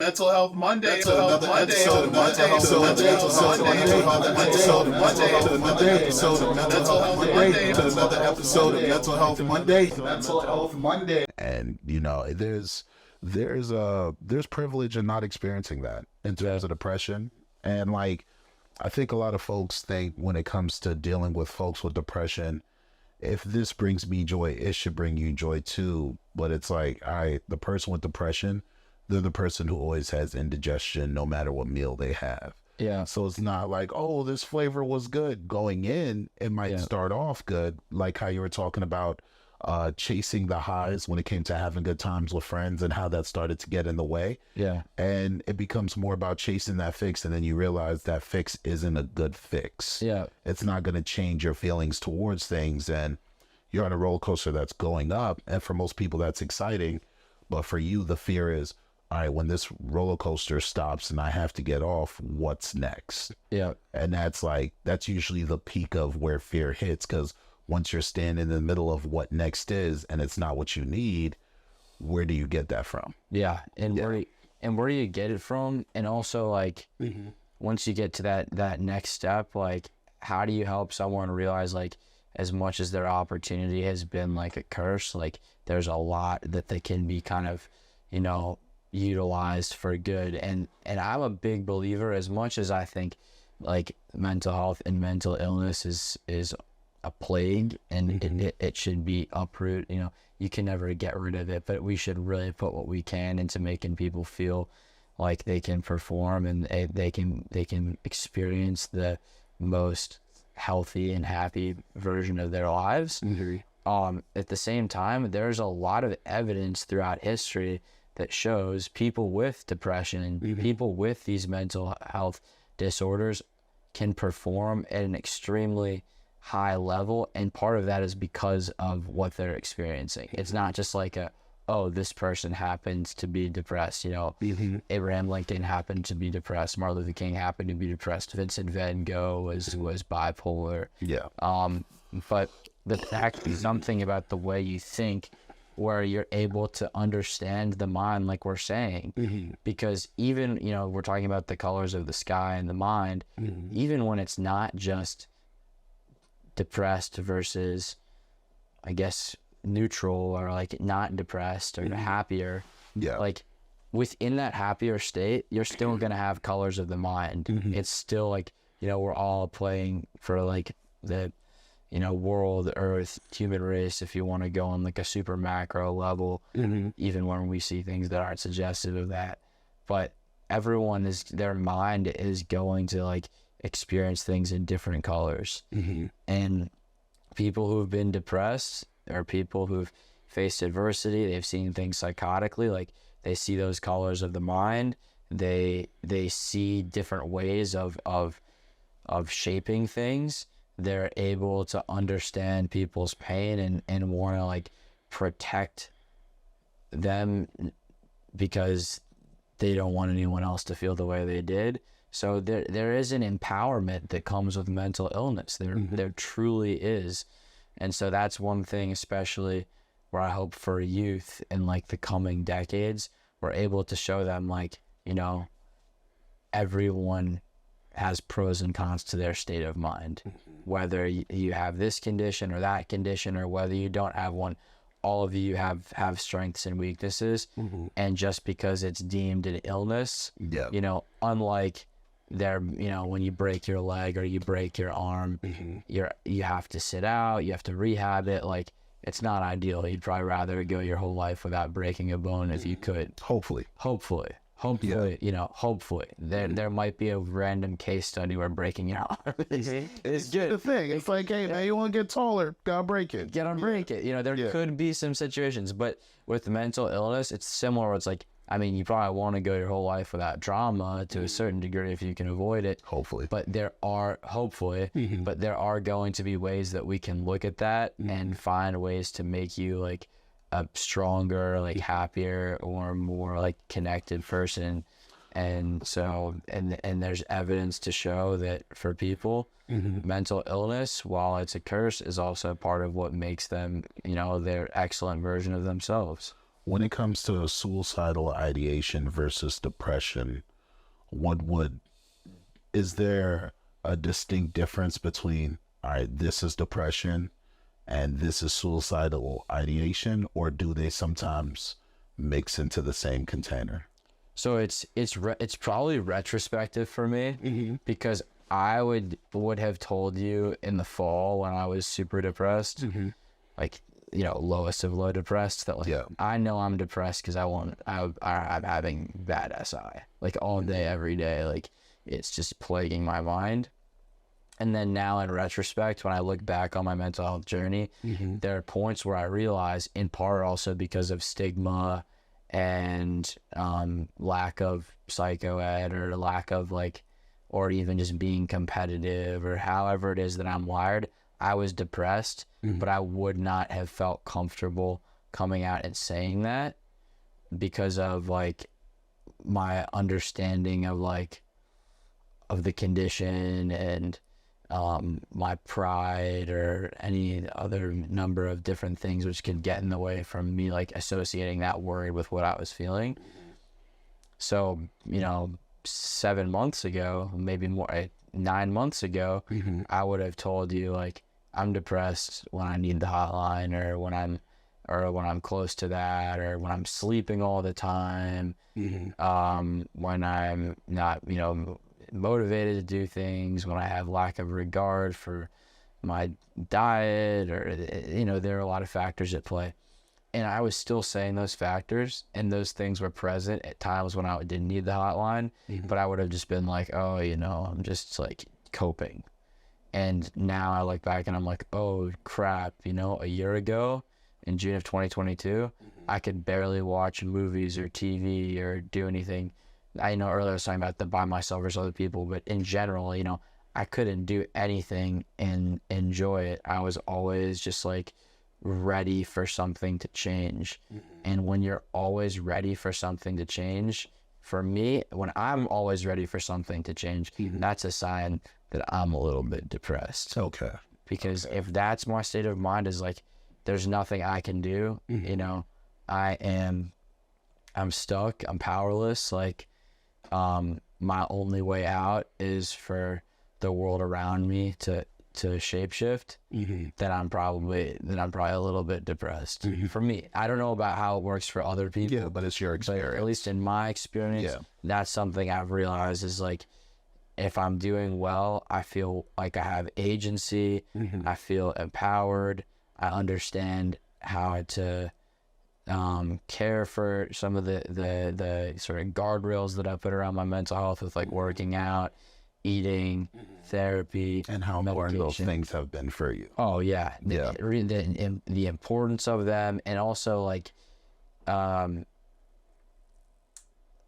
Mental Health Monday. Another episode of Mental Health Monday. And there's privilege in not experiencing that in terms of depression. And like, I think a lot of folks think when it comes to dealing with folks with depression, if this brings me joy, it should bring you joy too. But it's like, all right, the person with depression, they're the person who always has indigestion no matter what meal they have. Yeah. So it's not like, oh, this flavor was good. Going in, it might start off good, like how you were talking about chasing the highs when it came to having good times with friends and how that started to get in the way. Yeah. And it becomes more about chasing that fix, and then you realize that fix isn't a good fix. Yeah. It's not going to change your feelings towards things, and you're on a roller coaster that's going up. And for most people, that's exciting. But for you, the fear is, all right, when this roller coaster stops and I have to get off, what's next? Yeah. And that's usually the peak of where fear hits, because once you're standing in the middle of what next is and it's not what you need, where do you get that from? Yeah. And where do you get it from? And also, like, once you get to that next step, like, how do you help someone realize, like, as much as their opportunity has been like a curse, like, there's a lot that they can be kind of, utilized for good. And I'm a big believer, as much as I think like mental health and mental illness is a plague, and it should be uprooted. You can never get rid of it, but we should really put what we can into making people feel like they can perform and they can experience the most healthy and happy version of their lives. At the same time, there's a lot of evidence throughout history that shows people with depression, people with these mental health disorders can perform at an extremely high level, and part of that is because of what they're experiencing. It's not just like this person happens to be depressed. Abraham Lincoln happened to be depressed. Martin Luther King happened to be depressed. Vincent Van Gogh was bipolar. Yeah. But the fact is something about the way you think, where you're able to understand the mind, like we're saying, because even, we're talking about the colors of the sky and the mind, even when it's not just depressed versus, I guess, neutral, or like not depressed or happier, like within that happier state, you're still going to have colors of the mind. It's still like, we're all playing for like the world, earth, human race, if you want to go on like a super macro level, even when we see things that aren't suggestive of that. But their mind is going to like experience things in different colors. And people who've been depressed, or people who've faced adversity, they've seen things psychotically, like they see those colors of the mind, they see different ways of shaping things. They're able to understand people's pain and want to like protect them because they don't want anyone else to feel the way they did. So there is an empowerment that comes with mental illness. There truly is. And so that's one thing, especially where I hope for youth in like the coming decades, we're able to show them like, everyone has pros and cons to their state of mind. Whether you have this condition or that condition, or whether you don't have one, all of you have strengths and weaknesses. And just because it's deemed an illness, unlike when you break your leg or you break your arm, you have to sit out, you have to rehab it. Like, it's not ideal. You'd probably rather go your whole life without breaking a bone if you could. Hopefully, there might be a random case study where breaking your arm is good. The thing, it's like, hey man, you want to get taller, gotta break it. Break it. There could be some situations, but with mental illness, it's similar. It's like, you probably want to go your whole life without trauma to a certain degree if you can avoid it. Hopefully. But there are going to be ways that we can look at that and find ways to make you like a stronger, like happier, or more like connected person. And so, and there's evidence to show that for people, mental illness, while it's a curse, is also part of what makes them, their excellent version of themselves. when it comes to suicidal ideation versus depression, is there a distinct difference between, all right, this is depression and this is suicidal ideation, or do they sometimes mix into the same container? So it's probably retrospective for me, because I would have told you in the fall when I was super depressed, like, you know, lowest of low depressed, that like, I know I'm depressed because I'm having bad SI, like all day, every day. Like, it's just plaguing my mind. And then now in retrospect, when I look back on my mental health journey, there are points where I realize, in part also because of stigma and lack of psycho ed, or lack of like, or even just being competitive, or however it is that I'm wired, I was depressed, but I would not have felt comfortable coming out and saying that, because of like my understanding of like of the condition, and my pride, or any other number of different things which could get in the way from me like associating that worry with what I was feeling. So, you know, 7 months ago, maybe more, 9 months ago, I would have told you like, I'm depressed when I need the hotline, or when I'm close to that, or when I'm sleeping all the time, when I'm not, you know, motivated to do things, when I have lack of regard for my diet, or, you know, there are a lot of factors at play. And I was still saying those factors, and those things were present at times when I didn't need the hotline, but I would have just been like, oh, you know, I'm just like coping. And now I look back and I'm like, oh crap, you know, a year ago in June of 2022, I could barely watch movies or TV or do anything. I know earlier I was talking about the by myself versus other people, but in general, you know, I couldn't do anything and enjoy it. I was always just like ready for something to change. And when you're always ready for something to change, for me, when I'm always ready for something to change, that's a sign that I'm a little bit depressed. Okay. Because if that's my state of mind, is like, there's nothing I can do, you know, I'm stuck, I'm powerless. Like, my only way out is for the world around me to shapeshift. Then I'm probably a little bit depressed. For me, I don't know about how it works for other people. Yeah, but it's your experience. But at least in my experience, that's something I've realized is like, if I'm doing well, I feel like I have agency. I feel empowered. I understand how to care for some of the sort of guardrails that I put around my mental health, with like working out, eating, therapy, and how important those things have been for you. Oh yeah, the importance of them, and also like,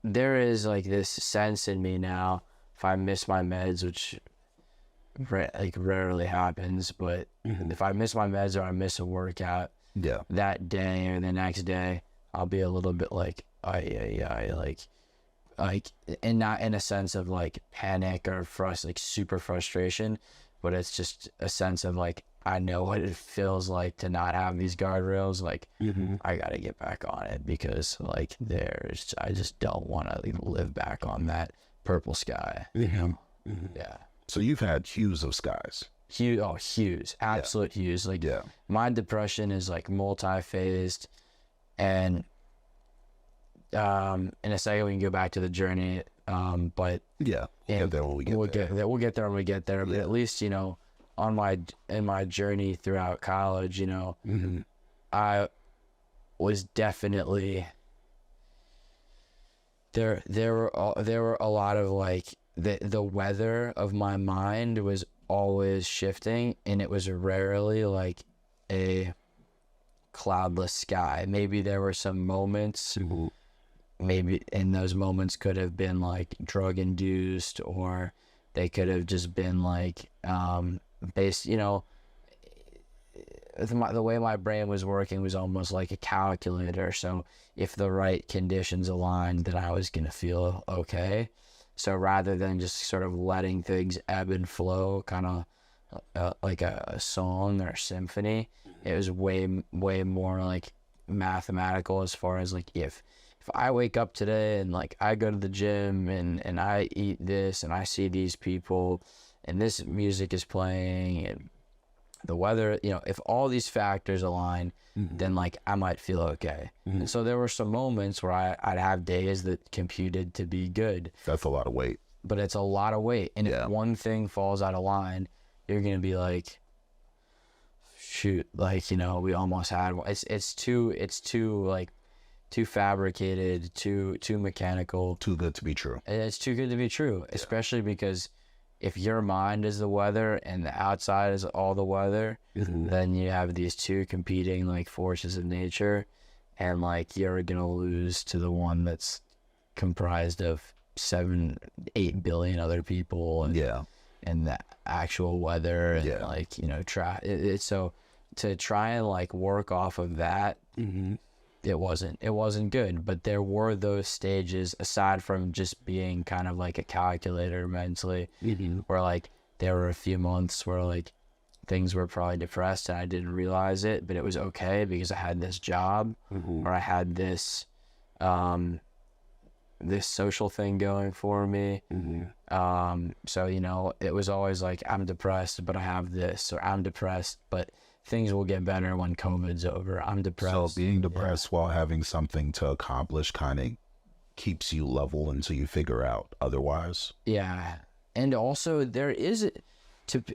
there is like this sense in me now, if I miss my meds, which like rarely happens, but if I miss my meds or I miss a workout, that day or the next day, I'll be a little bit like, like, and not in a sense of like panic or like super frustration, but it's just a sense of like, I know what it feels like to not have these guardrails. Like, I gotta get back on it, because like I just don't want to live back on that purple sky, you know? Yeah. So you've had hues of skies. Hues, absolute hues. Like, my depression is like multi-phased, and in a second we can go back to the journey, but we'll get there when we get there. We'll get there when we get there. But at least, you know, in my journey throughout college, you know, I was definitely there were a lot of like, the weather of my mind was always shifting, and it was rarely like a cloudless sky. Maybe there were some moments, maybe, and those moments could have been like drug induced, or they could have just been like based, you know, the way my brain was working was almost like a calculator. So if the right conditions aligned, then I was gonna feel okay. So rather than just sort of letting things ebb and flow, kind of like a song or a symphony, it was way more like mathematical as far as like if I wake up today and like I go to the gym and I eat this and I see these people and this music is playing and the weather, you know, if all these factors align, then like I might feel okay. And so there were some moments where I'd have days that computed to be good. That's a lot of weight. But it's a lot of weight. And if one thing falls out of line, you're going to be like, shoot, like, you know, we almost had one. It's too like too fabricated, too mechanical. Too good to be true. It's too good to be true, especially because if your mind is the weather and the outside is all the weather, then you have these two competing like forces of nature, and like you're gonna lose to the one that's comprised of 7-8 billion other people, and and the actual weather, and like, you know, so to try and like work off of that, it wasn't good. But there were those stages, aside from just being kind of like a calculator mentally, where like there were a few months where like things were probably depressed and I didn't realize it, but it was okay because I had this job, or I had this this social thing going for me. So, you know, it was always like, I'm depressed, but I have this, or I'm depressed, but things will get better when COVID's over. I'm depressed. So being depressed while having something to accomplish kind of keeps you level until you figure out otherwise. Yeah. And also there is,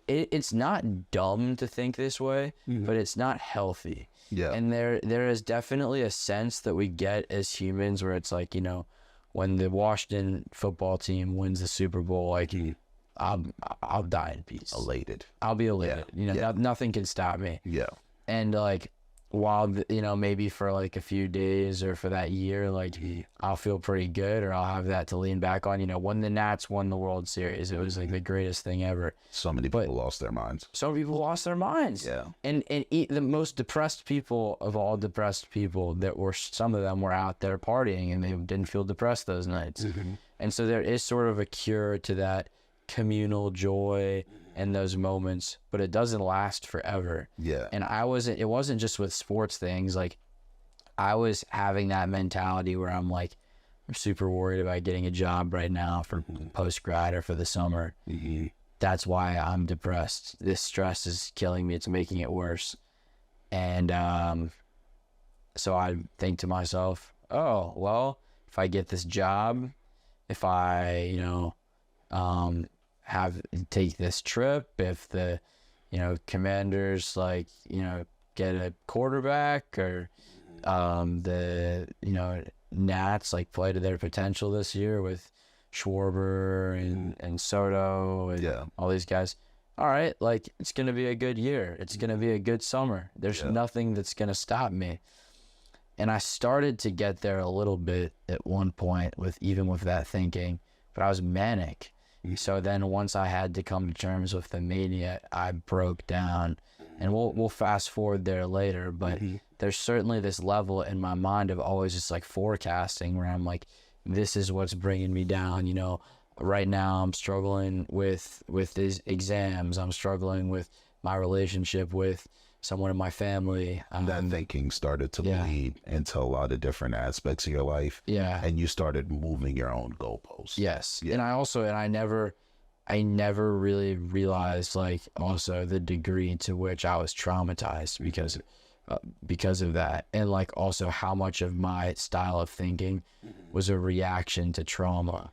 it's not dumb to think this way, but it's not healthy. Yeah. And there is definitely a sense that we get as humans where it's like, you know, when the Washington football team wins the Super Bowl, like, I'll die in peace. Elated. I'll be elated. You know, nothing can stop me. Yeah. And like, while, you know, maybe for like a few days or for that year, like I'll feel pretty good, or I'll have that to lean back on. You know, when the Nats won the World Series, it was like the greatest thing ever. So many people lost their minds. Some people lost their minds. Yeah. And the most depressed people of all depressed people, some of them were out there partying and they didn't feel depressed those nights. And so there is sort of a cure to that communal joy and those moments, but it doesn't last forever. Yeah. And it wasn't just with sports things. Like, I was having that mentality where I'm like, I'm super worried about getting a job right now for post-grad or for the summer. That's why I'm depressed. This stress is killing me. It's making it worse. And so I think to myself, oh, well, if I get this job, if I, you know, take this trip, if the, you know, Commanders, like, you know, get a quarterback, or the, you know, Nats like play to their potential this year with Schwarber and Soto and all these guys, all right, like, it's gonna be a good year, it's gonna be a good summer, there's nothing that's gonna stop me. And I started to get there a little bit at one point with that thinking, but I was manic. So then once I had to come to terms with the mania, I broke down. And we'll fast forward there later, but there's certainly this level in my mind of always just like forecasting where I'm like, this is what's bringing me down. You know, right now I'm struggling with these exams. I'm struggling with my relationship with someone in my family. That thinking started to lead into a lot of different aspects of your life. Yeah. And you started moving your own goalposts. Yes. Yeah. And I never really realized, like, also the degree to which I was traumatized because of that. And like also how much of my style of thinking was a reaction to trauma.